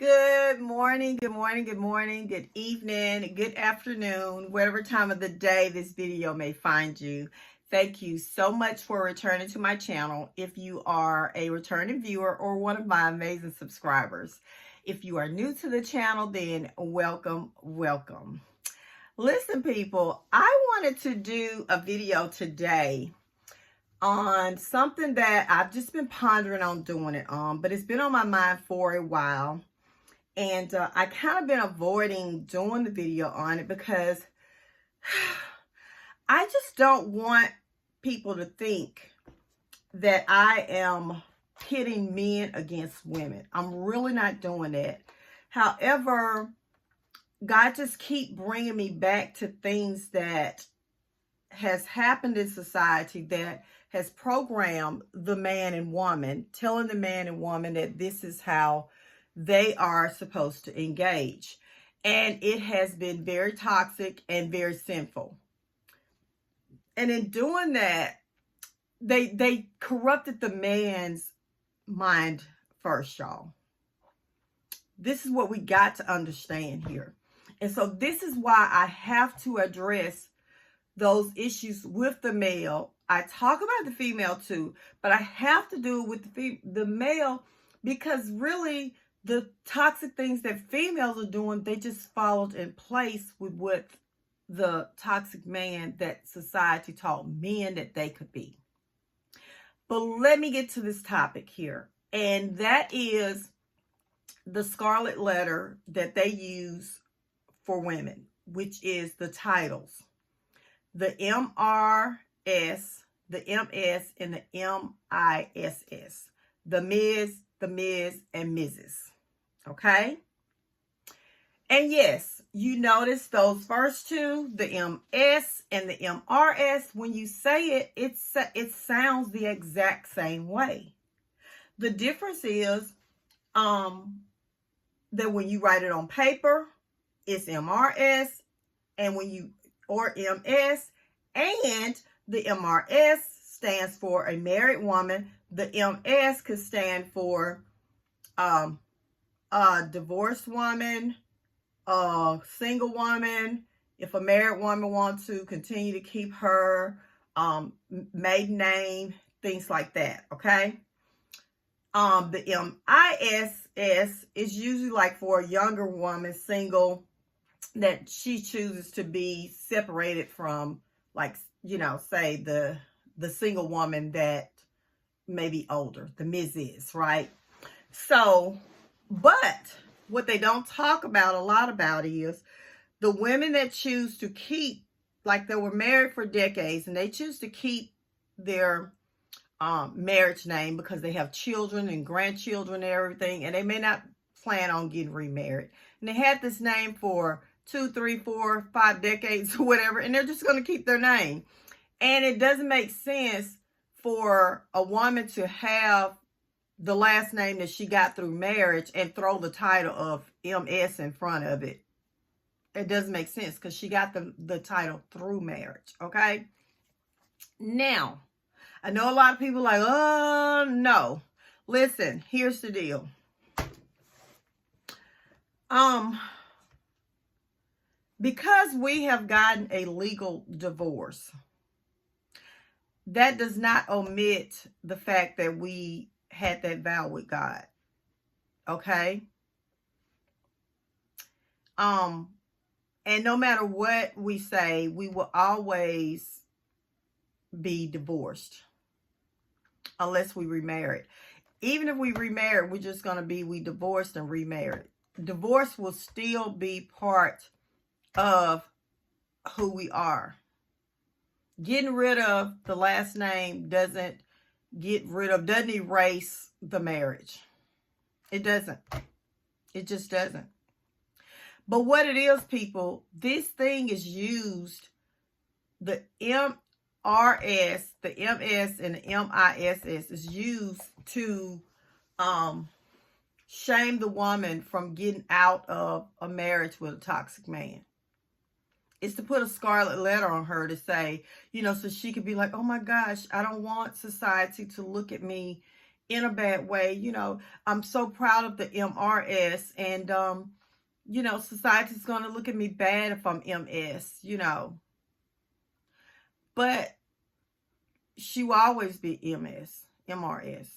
Good morning, good morning, good morning, good evening, good afternoon, whatever time of the day this video may find you. Thank you so much for returning to my channel. If you are a returning viewer or one of my amazing subscribers, if you are new to the channel, then welcome, welcome. Listen, people, I wanted to do a video today on something that I've just been pondering on doing it on, but it's been on my mind for a while. And I kind of been avoiding doing the video on it because I just don't want people to think that I am pitting men against women. I'm really not doing that. However, God just keep bringing me back to things that has happened in society that has programmed the man and woman, telling the man and woman that this is how they are supposed to engage. And it has been very toxic and very sinful. And in doing that, they corrupted the man's mind first, y'all. This is what we got to understand here. And so this is why I have to address those issues with the male. I talk about the female too, but I have to do it with the male because really the toxic things that females are doing, they just followed in place with what the toxic man that society taught men that they could be. But let me get to this topic here. And that is the Scarlet letter that they use for women, which is the titles. The MRS, the MS, and the MISS. The Ms, and Mrs. Okay? And yes, you notice those first two, the MS and the MRS, when you say it, it sounds the exact same way. The difference is that when you write it on paper, it's MRS, and when you, or MS, and the MRS stands for a married woman. The MS could stand for a divorced woman, a single woman. If a married woman wants to continue to keep her maiden name, things like that, okay? The MISS is usually like for a younger woman, single, that she chooses to be separated from, like, you know, say the single woman that may be older, the Mrs., right? So, but what they don't talk about a lot about is the women that choose to keep, like they were married for decades and they choose to keep their marriage name because they have children and grandchildren and everything, and they may not plan on getting remarried. And they had this name for 2, 3, 4, 5 decades or whatever, and they're just going to keep their name. And it doesn't make sense for a woman to have the last name that she got through marriage and throw the title of MS in front of it. It doesn't make sense because she got the title through marriage, okay? Now, I know a lot of people are like, oh, no. Listen, here's the deal. Because we have gotten a legal divorce, that does not omit the fact that we had that vow with God. Okay? And no matter what we say, we will always be divorced unless we remarried. Even if we remarried, we're just going to be, we divorced and remarried. Divorce will still be part of who we are. Getting rid of the last name doesn't erase the marriage. It doesn't. It just doesn't. But what it is, people, this thing is used, the MRS, the MS, and the MISS is used to shame the woman from getting out of a marriage with a toxic man. It's to put a scarlet letter on her to say, you know, so she could be like, oh my gosh, I don't want society to look at me in a bad way. You know, I'm so proud of the MRS, and you know, society's going to look at me bad if I'm MS, you know. But she will always be MRS.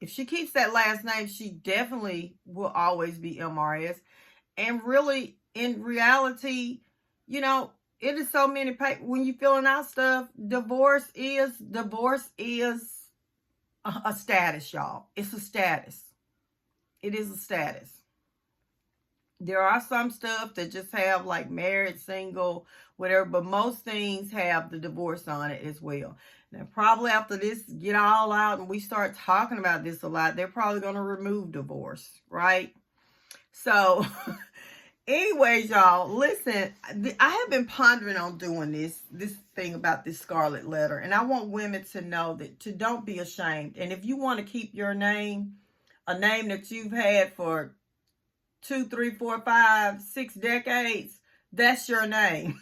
If she keeps that last name, she definitely will always be MRS. And really, in reality, you know, it is so many papers. When you're filling out stuff, divorce is a status, y'all. It's a status. It is a status. There are some stuff that just have like married, single, whatever, but most things have the divorce on it as well. Now, probably after this get all out and we start talking about this a lot, they're probably going to remove divorce, right? So, anyways, y'all, listen, I have been pondering on doing this thing about this Scarlet letter, and I want women to know that to don't be ashamed. And if you want to keep your name, a name that you've had for 2, 3, 4, 5, 6 decades, that's your name.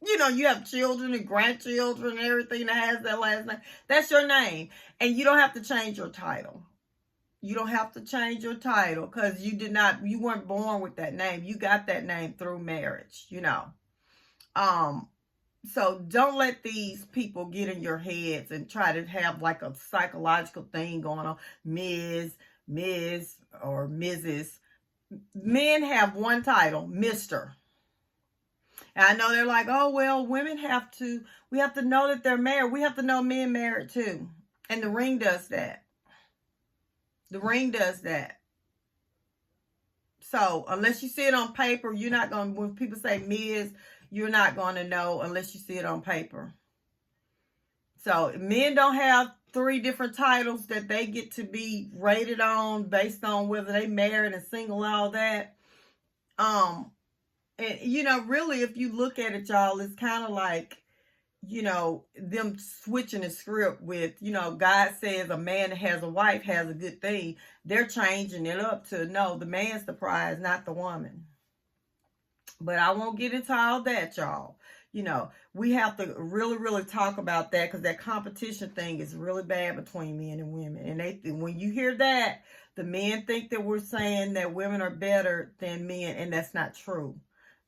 You know, you have children and grandchildren and everything that has that last name. That's your name. And you don't have to change your title. You don't have to change your title because you weren't born with that name. You got that name through marriage, you know. So don't let these people get in your heads and try to have like a psychological thing going on. Ms., or Mrs. Men have one title, Mr. And I know they're like, oh, well, we have to know that they're married. We have to know men married too. And the ring does that. The ring does that. So unless you see it on paper, you're not going to, when people say Ms., you're not going to know unless you see it on paper. So men don't have 3 different titles that they get to be rated on based on whether they married and single, all that. And you know, really, if you look at it, y'all, it's kind of like, you know, them switching the script with, you know, God says a man that has a wife has a good thing. They're changing it up to, no, the man's the prize, not the woman. But I won't get into all that, y'all. You know, we have to really, really talk about that because that competition thing is really bad between men and women. And when you hear that, the men think that we're saying that women are better than men, and that's not true.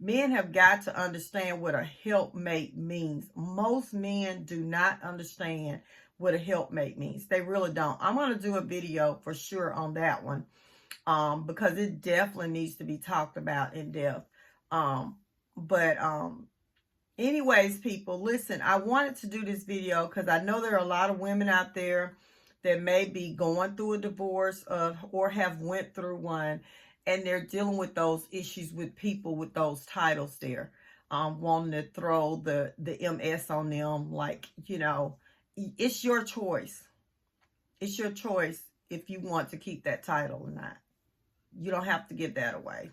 Men have got to understand what a helpmate means. Most men do not understand what a helpmate means. They really don't. I'm going to do a video for sure on that one because it definitely needs to be talked about in depth. Anyways, people, listen, I wanted to do this video because I know there are a lot of women out there that may be going through a divorce or have went through one, and they're dealing with those issues with people with those titles there, wanting to throw the MS on them. Like, you know, it's your choice. It's your choice if you want to keep that title or not. You don't have to give that away.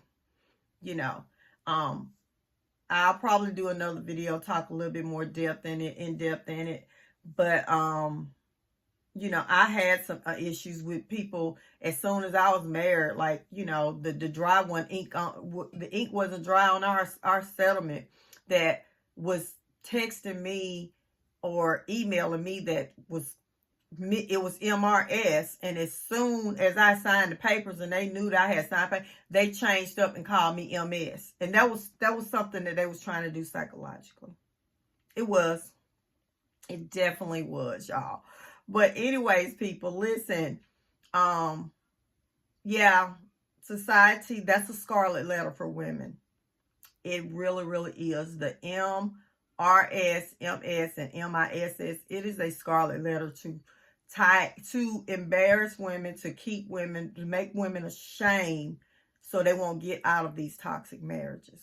You know, I'll probably do another video, talk a little bit more in depth in it. But, you know, I had some issues with people as soon as I was married. Like, you know, the dry one ink, the ink wasn't dry on our settlement, that was texting me or emailing me that it was MRS, and as soon as I signed the papers and they knew that I had signed papers, they changed up and called me MS. And that was something that they was trying to do psychologically. It definitely was, y'all. But anyways, people, listen. Yeah, society, that's a scarlet letter for women. It really, really is. The MRS, MS, and MISS, it is a scarlet letter to embarrass women, to keep women, to make women ashamed so they won't get out of these toxic marriages.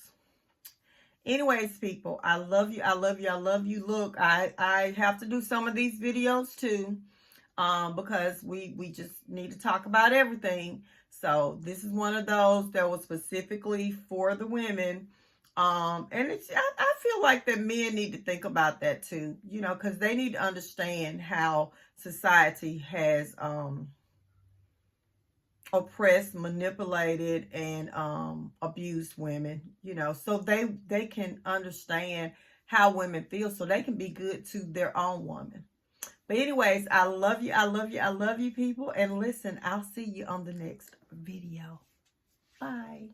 Anyways, people, I love you. I love you. I love you. Look, I have to do some of these videos too, because we just need to talk about everything. So this is one of those that was specifically for the women. And I feel like that men need to think about that too, you know, because they need to understand how society has oppressed, manipulated, and abused women, you know, so they can understand how women feel so they can be good to their own woman. But anyways, I love you. I love you. I love you, people. And listen, I'll see you on the next video. Bye.